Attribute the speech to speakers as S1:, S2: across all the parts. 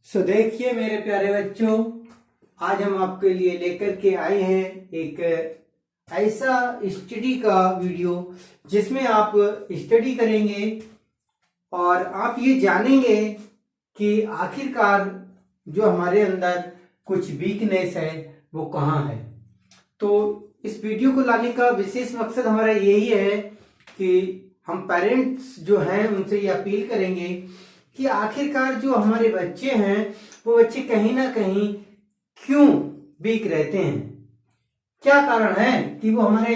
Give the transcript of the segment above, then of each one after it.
S1: देखिए मेरे प्यारे बच्चों, आज हम आपके लिए लेकर के आए हैं एक ऐसा स्टडी का वीडियो जिसमें आप स्टडी करेंगे और आप ये जानेंगे कि आखिरकार जो हमारे अंदर कुछ वीकनेस है वो कहाँ है। तो इस वीडियो को लाने का विशेष मकसद हमारा यही है कि हम पेरेंट्स जो हैं उनसे ये अपील करेंगे कि आखिरकार जो हमारे बच्चे हैं वो बच्चे कहीं ना कहीं क्यों वीक रहते हैं, क्या कारण है कि वो हमारे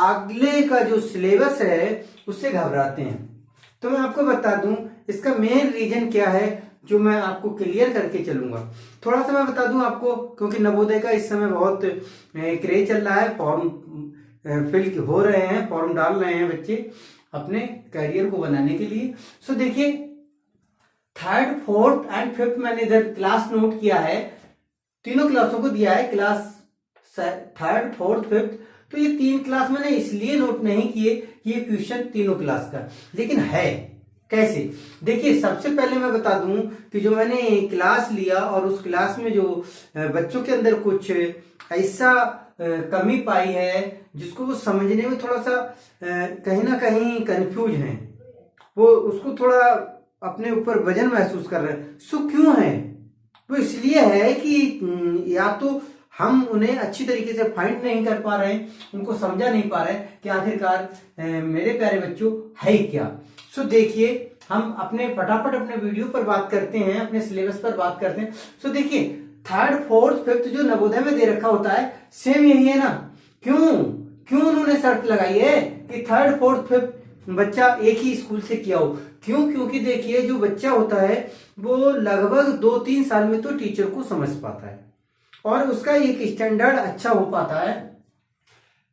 S1: अगले का जो सिलेबस है उससे घबराते हैं। तो मैं आपको बता दूं इसका मेन रीजन क्या है, जो मैं आपको क्लियर करके चलूंगा। थोड़ा सा मैं बता दूं आपको, क्योंकि नवोदय का इस समय बहुत क्रेज चल रहा है, फॉर्म फिल हो रहे हैं, फॉर्म डाल रहे हैं बच्चे अपने करियर को बनाने के लिए। देखिए, थर्ड फोर्थ एंड फिफ्थ मैंने इधर क्लास नोट किया है, तीनों क्लासों को दिया है, क्लास थर्ड फोर्थ फिफ्थ। तो ये 3 क्लास मैंने इसलिए नोट नहीं किए कि ये क्वेश्चन तीनों क्लास का, लेकिन है कैसे। देखिए, सबसे पहले मैं बता दूं कि जो मैंने क्लास लिया और उस क्लास में जो बच्चों के अंदर कुछ ऐसा कमी पाई है जिसको वो समझने में थोड़ा सा कहीं ना कहीं कंफ्यूज हैं, वो उसको थोड़ा अपने ऊपर वजन महसूस कर रहे हैं। क्यों है? वो इसलिए है कि या तो हम उन्हें अच्छी तरीके से फाइंड नहीं कर पा रहे हैं, उनको समझा नहीं पा रहे हैं कि आखिरकार मेरे प्यारे बच्चों है क्या। देखिए, हम अपने फटाफट अपने वीडियो पर बात करते हैं, अपने सिलेबस पर बात करते हैं। देखिए, थर्ड फोर्थ फिफ्थ जो नवोदय में दे रखा होता है सेम यही है ना। क्यों उन्होंने शर्त लगाई है कि थर्ड फोर्थ फिफ्थ बच्चा एक ही स्कूल से किया हो। क्योंकि देखिए, जो बच्चा होता है वो लगभग 2-3 साल में तो टीचर को समझ पाता है और उसका एक स्टैंडर्ड अच्छा हो पाता है।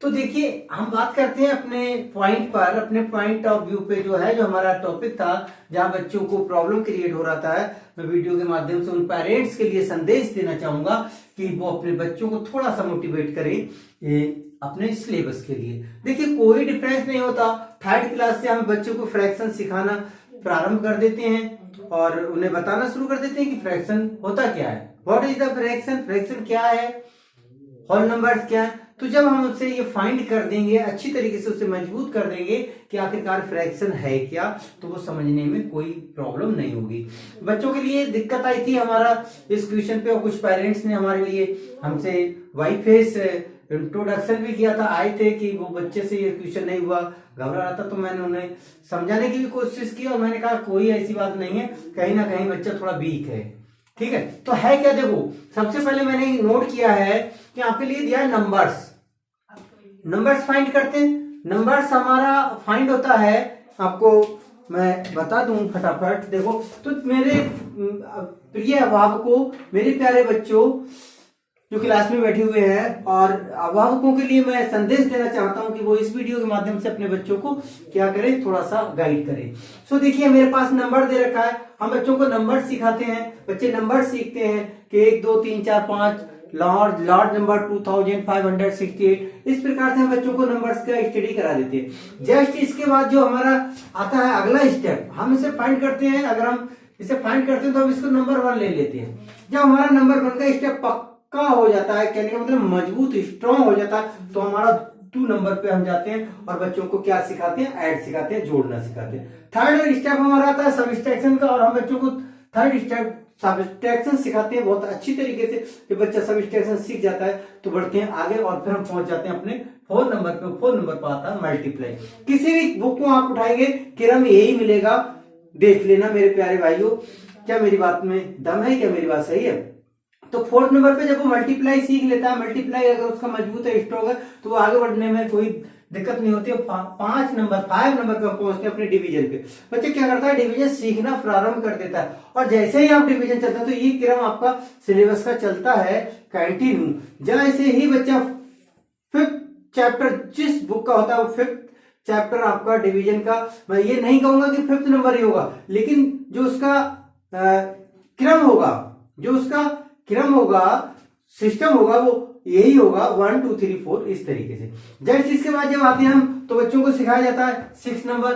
S1: तो देखिए, हम बात करते हैं अपने पॉइंट पर, अपने पॉइंट ऑफ व्यू पे जो है, जो हमारा टॉपिक था जहां बच्चों को प्रॉब्लम क्रिएट हो रहा था। मैं वीडियो के माध्यम से उन पेरेंट्स के लिए संदेश देना चाहूंगा कि वो अपने बच्चों को थोड़ा सा मोटिवेट करें अपने सिलेबस के लिए। देखिए, कोई डिफरेंस नहीं होता। थर्ड क्लास से हम बच्चों को फ्रैक्शन सिखाना प्रारंभ कर देते हैं और उन्हें बताना शुरू कर देते हैं कि फ्रैक्शन होता क्या है, what is the fraction, fraction क्या है, होल नंबर्स क्या है। तो जब हम उससे ये फाइंड कर देंगे, अच्छी तरीके से उसे मजबूत कर देंगे कि आखिरकार फ्रैक्शन है क्या, तो वो समझने में कोई प्रॉब्लम नहीं होगी। बच्चों के लिए दिक्कत आई थी हमारा इस क्वेश्चन पे, और कुछ पेरेंट्स ने हमारे लिए हमसे वाई फेस इंट्रोडक्शन भी किया था, आए थे कि वो बच्चे से ये क्वेश्चन नहीं हुआ, घबरा रहा था। तो मैंने उन्हें समझाने की भी कोशिश की और मैंने कहा कोई ऐसी बात नहीं है, कहीं ना कहीं बच्चा थोड़ा वीक है। ठीक है, तो है क्या। देखो, सबसे पहले मैंने नोट किया है कि आपके लिए दिया है नंबर्स फाइंड करते हैं। नंबर्स हमारा फाइंड होता है, आपको मैं बता दूं फटाफट। देखो, तो मेरे प्रिय अभिभावकों, मेरे प्यारे बच्चों जो क्लास में बैठे हुए हैं, और अभिभावकों के लिए मैं संदेश देना चाहता हूं कि वो इस वीडियो के माध्यम से अपने बच्चों को क्या करें, थोड़ा सा गाइड करें। देखिए, मेरे पास नंबर दे रखा है, हम बच्चों को नंबर सिखाते हैं, बच्चे नंबर सीखते हैं कि 1 2 3 4 5 लार्ज नंबर 2568। इस प्रकार से हम बच्चों को नंबर्स का स्टडी करा देते हैं। जस्ट इसके बाद जो हमारा आता है अगला स्टेप, हम इसे फाइंड करते हैं। अगर हम इसे फाइंड करते हैं तो हम इसको नंबर 1 ले लेते हैं। जब हमारा नंबर 1 का स्टेप पक्का हो जाता है, कहने का मतलब मजबूत स्ट्रॉन्ग हो जाता है, तो हमारा 2 नंबर पे हम जाते हैं और बच्चों को क्या सिखाते हैं, ऐड सिखाते हैं, जोड़ना सिखाते हैं। थर्ड स्टेप हमारा आता है सबट्रैक्शन का, और हम बच्चों को थर्ड स्टेप सबट्रैक्शन सिखाते हैं बहुत अच्छी तरीके से। जब बच्चा सबट्रैक्शन सीख जाता है तो बढ़ते हैं आगे और फिर हम पहुंच जाते हैं अपने 4 नंबर पे। 4 नंबर पर आता है मल्टीप्लाई। किसी भी बुक को आप उठाएंगे क्रम यही मिलेगा, देख लेना मेरे प्यारे भाइयों। क्या मेरी बात में दम है, क्या मेरी बात सही है? तो 4th नंबर पे जब वो मल्टीप्लाई सीख लेता है, मल्टीप्लाई अगर उसका मजबूत है, स्ट्रॉन्ग है, तो वो आगे बढ़ने में कोई दिक्कत नहीं होती है। 5 नंबर पर पहुंचते हैं अपने डिवीजन पे। बच्चे क्या करता है, डिवीजन सीखना प्रारंभ कर देता है, और जैसे ही आप डिवीजन चलता है तो ये क्रम आपका सिलेबस का चलता है कंटिन्यू। जैसे ही बच्चा 5th चैप्टर जिस बुक का होता है, वो 5th चैप्टर आपका डिवीजन का, मैं ये नहीं कहूंगा कि 5th नंबर ही होगा, लेकिन जो उसका क्रम होगा, सिस्टम होगा, वो यही होगा 1 2 3 4 इस तरीके से। जस्ट इसके बाद जब आते हैं हम तो बच्चों को सिखाया जाता है 6 नंबर,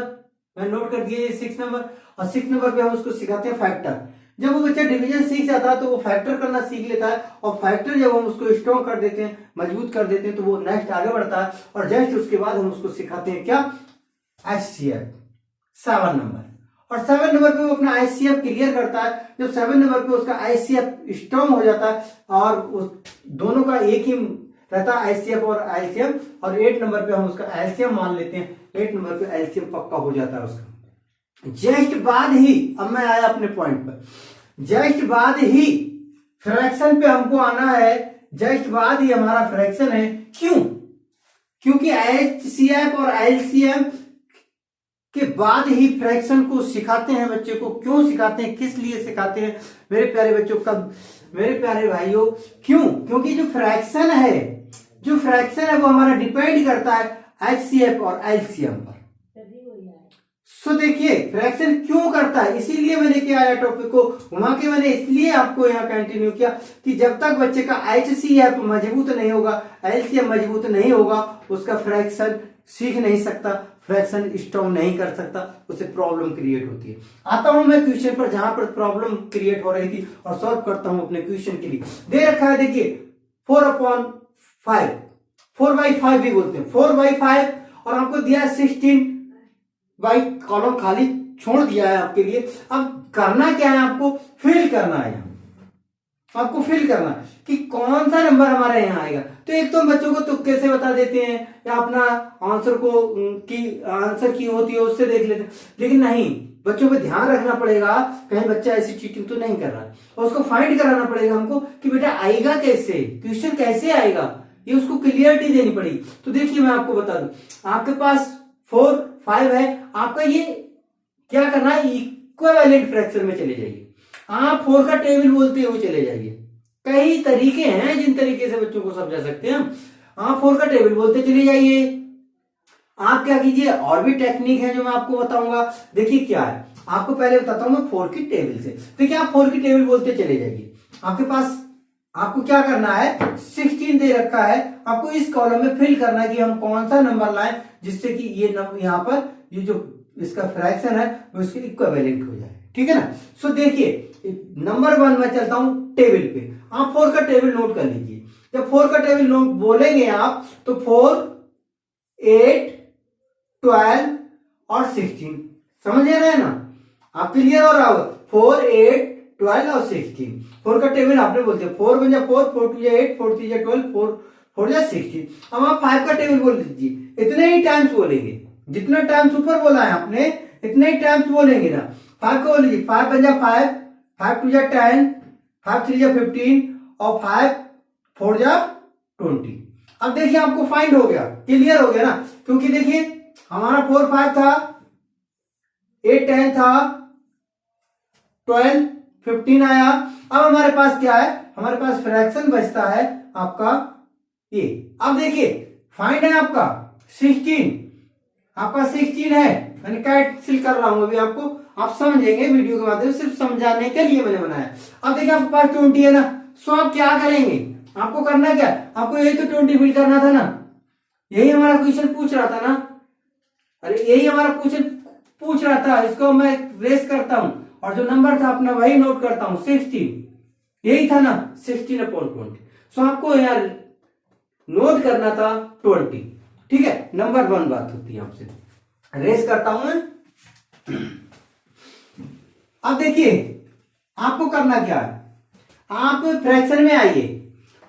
S1: मैं नोट कर दिए 6 नंबर, और 6 नंबर पे हम उसको सिखाते हैं फैक्टर। जब वो बच्चा डिवीजन सीख जाता है तो वो फैक्टर करना सीख लेता है, और फैक्टर जब हम उसको स्ट्रॉन्ग कर देते हैं, मजबूत कर देते हैं, तो वो नेक्स्ट आगे बढ़ता है। और जस्ट उसके बाद हम उसको सिखाते हैं क्या, HCF 7 नंबर। और 7 नंबर पे वो अपना ICF क्लियर करता है। जब 7 नंबर पे उसका ICF स्ट्रॉन्ग हो जाता है और उस दोनों का एक ही रहता है ICF और LCM, और 8 नंबर पे हम उसका LCM मान लेते हैं, 8 नंबर पे LCM पक्का हो जाता है उसका। जस्ट बाद ही, अब मैं आया अपने पॉइंट पर, जस्ट बाद ही फ्रैक्शन पे हमको आना है। जस्ट बाद ही हमारा फ्रैक्शन है, क्यों? क्योंकि HCF और LCM के बाद ही फ्रैक्शन को सिखाते हैं बच्चे को। क्यों सिखाते हैं, किस लिए सिखाते हैं मेरे प्यारे बच्चों, कब मेरे प्यारे भाइयों, क्यों? क्योंकि जो फ्रैक्शन है वो हमारा डिपेंड करता है HCF और LCM पर। सो देखिए फ्रैक्शन क्यों करता है, इसीलिए मैं लेके आया टॉपिक को घुमा के, मैंने इसलिए आपको यहाँ कंटिन्यू किया कि जब तक बच्चे का HCF मजबूत नहीं होगा, LCM मजबूत नहीं होगा, उसका फ्रैक्शन सीख नहीं सकता, फ्रैक्शन स्ट्रॉन्ग नहीं कर सकता, उसे प्रॉब्लम क्रिएट होती है। आता हूं मैं क्वेश्चन पर, जहां पर प्रॉब्लम क्रिएट हो रही थी, और सॉल्व करता हूं अपने क्वेश्चन के लिए। दे रखा है देखिए 4/5, 4/5 भी बोलते हैं, 4/5, और हमको दिया 16 बाई, कॉलम खाली छोड़ दिया है आपके लिए। अब करना क्या है, आपको फिल करना है, आपको फिल करना है कि कौन सा नंबर हमारे यहाँ आएगा। तो एक तो हम बच्चों को तुक्के से बता देते हैं, या अपना आंसर को आंसर की होती है उससे देख लेते हैं, लेकिन नहीं, बच्चों पे ध्यान रखना पड़ेगा कहीं बच्चा ऐसी चीटिंग तो नहीं कर रहा है, और उसको फाइंड कराना पड़ेगा हमको कि बेटा आएगा कैसे, क्वेश्चन कैसे आएगा, ये उसको क्लियरिटी देनी पड़ेगी। तो देखिए मैं आपको बता दूं, आपके पास 4, 5 है, आपका ये क्या करना है, इक्विवेलेंट फ्रैक्शन में चले जाइए। आप 4 का टेबल बोलते हुए चले जाइए। कई तरीके हैं जिन तरीके से बच्चों को समझा सकते हैं हम। आप 4 का टेबल बोलते चले जाइए। आप क्या कीजिए, और भी टेक्निक है जो मैं आपको बताऊंगा। देखिए क्या है, आपको पहले बताता हूं मैं 4 की टेबल से। देखिए आप 4 की टेबल बोलते चले जाइए। आपके पास आपको क्या करना है, 16 दे रखा है, आपको इस कॉलम में फिल करना है कि हम कौन सा नंबर लाएं जिससे कि ये यहाँ पर ये जो इसका फ्रैक्शन है वो इसके इक्विवेलेंट हो जाए, ठीक है ना। सो देखिए नंबर 1 में चलता हूं टेबल पे। आप 4 का टेबल नोट कर लीजिए। जब 4 का टेबल नोट बोलेंगे आप तो 4, 8, 12 और 16, समझ रहे हैं ना, आप क्लियर हो रहा होगा। 4, 8, 12 और 16, 4 का टेबल आपने बोलते हैं, 4 1 जा 4, 4 2 जा 8, 4 3 जा 12, 4 4 जा 16। अब आप 5 का टेबल बोल दीजिए। इतने ही टाइम्स बोलेंगे, जितना टाइम्स ऊपर बोला है आपने इतने ही टाइम्स बोलेंगे ना। 5 को बोल लीजिए, 5 1 जा 5, 5 2 जा 10, 5 3 जा 15 और 5 4 जा 20। अब देखिए आपको फाइंड हो गया, क्लियर हो गया ना, क्योंकि देखिए हमारा 4 5 था, 8 10 था, 12 15 आया। अब हमारे पास क्या है, हमारे पास फ्रैक्शन बचता है आपका ये। अब देखिए फाइंड है आपका 16, आपका 16 है, मैंने कैंसिल कर रहा हूं अभी आपको, आप समझेंगे वीडियो के माध्यम से, सिर्फ समझाने के लिए मैंने बनाया। अब देखिए आपके पास 20 है ना, सो आप क्या करेंगे, आपको करना क्या, आपको यही तो 20 फिल करना था ना, यही हमारा क्वेश्चन पूछ रहा था ना, अरे यही हमारा क्वेश्चन पूछ रहा था, इसको मैं रेस करता हूं और जो नंबर था अपना वही नोट करता हूं, 16, यही था ना 16/20। सो आपको यार नोट करना था 20, ठीक है। नंबर 1 बात होती है, आपसे रेस करता हूं मैं। अब देखिए आपको करना क्या है, आप फ्रैक्शन में आइए,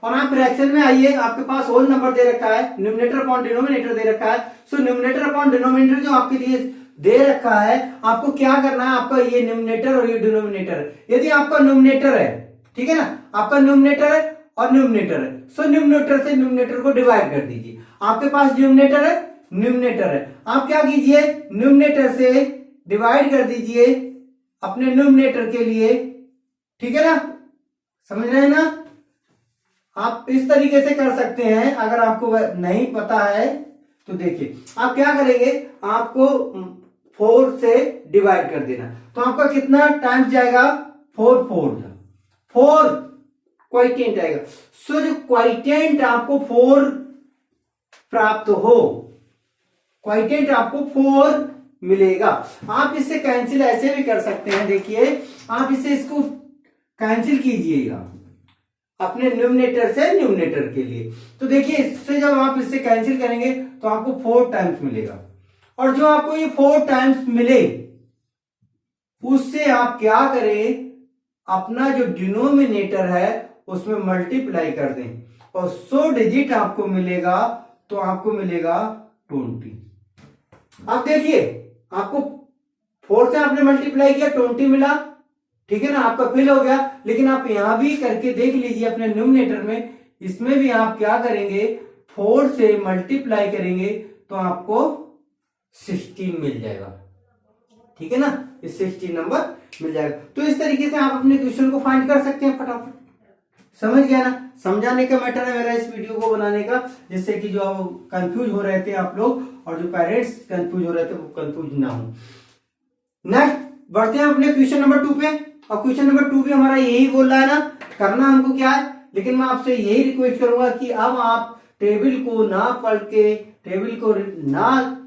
S1: और आप फ्रैक्शन में आइए, आपके पास होल नंबर दे रखा है, न्यूमरेटर अपॉन डिनोमिनेटर दे रखा है। सो न्यूमरेटर अपॉन डिनोमिनेटर जो आपके लिए दे रखा है, आपको क्या करना है, आपका ये न्यूमरेटर और ये डिनोमिनेटर, यदि आपका न्यूमरेटर है, ठीक है ना, आपका न्यूमरेटर है और न्यूमरेटर है, सो न्यूमरेटर से न्यूमरेटर को डिवाइड कर दीजिए। आपके पास न्यूमरेटर है, न्यूमरेटर है, आप क्या कीजिए, न्यूमरेटर से डिवाइड कर दीजिए अपने न्यूमरेटर के लिए, ठीक है ना, समझ रहे हैं ना। आप इस तरीके से कर सकते हैं, अगर आपको नहीं पता है तो देखिए आप क्या करेंगे, आपको 4 से डिवाइड कर देना, तो आपका कितना टाइम्स जाएगा, 4 4 क्वाइटेंट आएगा। सो जो क्वाइटेंट आपको 4 प्राप्त हो, क्वाइटेंट आपको 4 मिलेगा। आप इससे कैंसिल ऐसे भी कर सकते हैं, देखिए आप इसे इसको कैंसिल कीजिएगा अपने न्यूमरेटर से न्यूमरेटर के लिए। तो देखिए इससे जब आप इससे कैंसिल करेंगे तो आपको 4 टाइम्स मिलेगा, और जो आपको ये 4 टाइम्स मिले उससे आप क्या करें, अपना जो डिनोमिनेटर है उसमें मल्टीप्लाई कर दें और 100 डिजिट आपको मिलेगा, तो आपको मिलेगा 20। अब देखिए आपको 4 से आपने मल्टीप्लाई किया 20 मिला, ठीक है ना, आपका फिल हो गया। लेकिन आप यहां भी करके देख लीजिए अपने न्यूमरेटर में, इसमें भी आप क्या करेंगे, 4 से मल्टीप्लाई करेंगे तो आपको 16 मिल जाएगा, ठीक है ना, इस 16 नंबर मिल जाएगा। तो इस तरीके से आप अपने क्वेश्चन को फाइंड कर सकते हैं फटाफट। समझ गया ना, समझाने का मैटर है मेरा इस वीडियो को बनाने का, जिससे कि जो कंफ्यूज हो रहे थे आप लोग और जो पेरेंट्स कंफ्यूज हो रहे थे वो कंफ्यूज ना हो। नेक्स्ट बढ़ते हैं अपने क्वेश्चन नंबर 2 पे, और क्वेश्चन नंबर 2 भी हमारा यही बोल रहा है ना, करना हमको क्या है, लेकिन मैं आपसे यही रिक्वेस्ट करूंगा कि अब आप टेबल को ना पढ़ के, टेबल को ना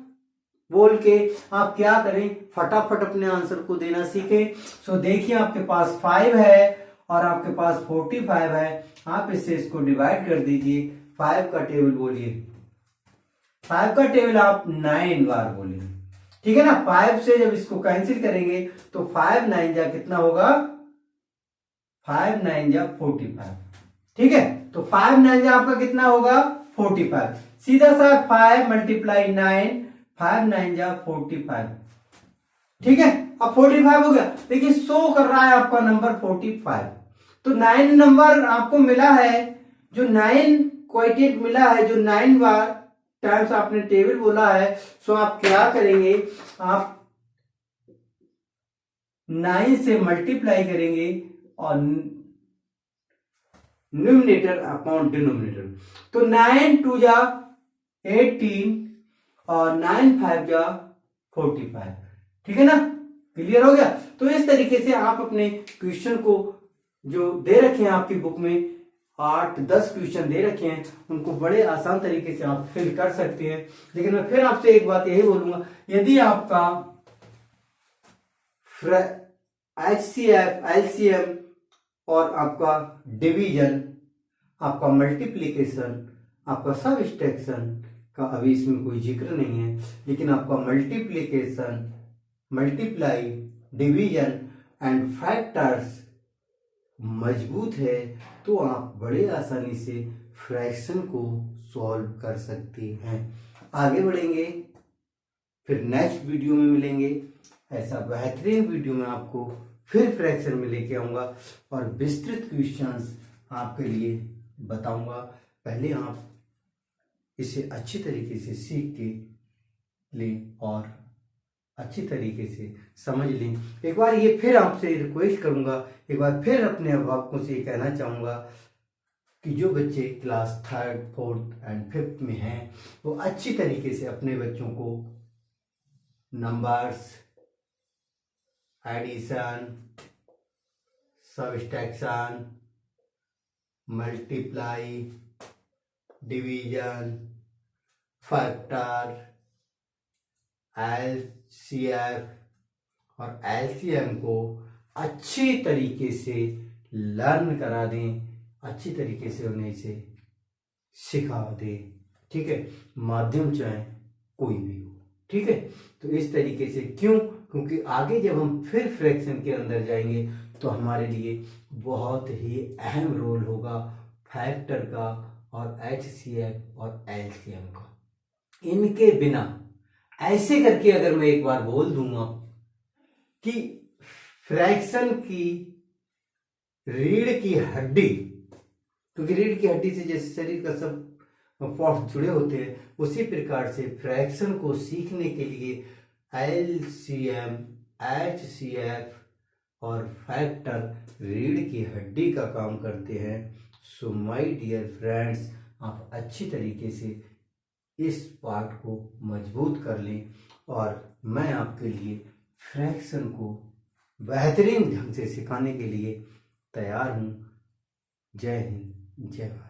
S1: बोल के आप क्या करें, फटाफट अपने आंसर को देना सीखें। सो देखिए आपके पास 5 है और आपके पास 45 है, आप इससे इसको डिवाइड कर दीजिए। 5 का टेबल बोलिए, 5 का टेबल आप 9 बार बोलिए, ठीक है ना। 5 से जब इसको कैंसिल करेंगे तो 5 9 जा कितना होगा, 5 9 जा 45, ठीक है। तो 5 9 जा आपका कितना होगा 45, सीधा सा 5 मल्टीप्लाई 9, 5 9 जा 45, ठीक है। अब 45 हो गया, देखिए शो कर रहा है आपका नंबर 45। तो 9 नंबर आपको मिला है, जो 9 क्वाइटेट मिला है, जो 9 बार टाइम्स आपने टेबल बोला है। सो आप क्या करेंगे, आप 9 से मल्टीप्लाई करेंगे और न्यूमरेटर अपॉन डिनोमिनेटर, तो 9 2 जा 18 और 9 5 जा 45, ठीक है ना, क्लियर हो गया। तो इस तरीके से आप अपने क्वेश्चन को जो दे रखे हैं आपकी बुक में 8-10 क्वेश्चन दे रखे हैं, उनको बड़े आसान तरीके से आप फिल कर सकते हैं। लेकिन मैं फिर आपसे एक बात यही बोलूंगा, यदि आपका HCF LCM और आपका डिवीजन, आपका मल्टीप्लीकेशन, आपका सबट्रैक्शन का अभी इसमें कोई जिक्र नहीं है, लेकिन आपका multiplication, multiply, division and factors मजबूत है, तो आप बड़े आसानी से फ्रैक्शन को सॉल्व कर सकते हैं। आगे बढ़ेंगे, फिर नेक्स्ट वीडियो में मिलेंगे। ऐसा बेहतरीन वीडियो में आपको फिर फ्रैक्शन में लेके आऊंगा और विस्तृत क्वेश्चंस आपके लिए बताऊंगा। पहले आप इसे अच्छी तरीके से सीख के लें और अच्छी तरीके से समझ लें। एक बार ये फिर आपसे रिक्वेस्ट करूंगा, एक बार फिर अपने अभिभावकों से ये कहना चाहूंगा कि जो बच्चे class 3rd 4th and 5th में हैं वो अच्छी तरीके से अपने बच्चों को numbers, addition, subtraction, multiply, division, factor, LCF और LCM को अच्छी तरीके से लर्न करा दें, अच्छी तरीके से उन्हें इसे सिखा दें, ठीक है, माध्यम चाहे कोई भी हो, ठीक है। तो इस तरीके से क्यों, क्योंकि आगे जब हम फिर फ्रैक्शन के अंदर जाएंगे तो हमारे लिए बहुत ही अहम रोल होगा फैक्टर का और HCF और LCM का। इनके बिना ऐसे करके अगर मैं एक बार बोल दूंगा कि फ्रैक्शन की रीढ़ की हड्डी, क्योंकि रीढ़ की हड्डी से जैसे शरीर का सब पार्ट जुड़े होते हैं, उसी प्रकार से फ्रैक्शन को सीखने के लिए LCM, HCF और फैक्टर रीढ़ की हड्डी का काम करते हैं। सो माय डियर फ्रेंड्स, आप अच्छी तरीके से इस पार्ट को मजबूत कर लें और मैं आपके लिए फ्रैक्शन को बेहतरीन ढंग से सिखाने के लिए तैयार हूँ। जय हिंद, जय भारत।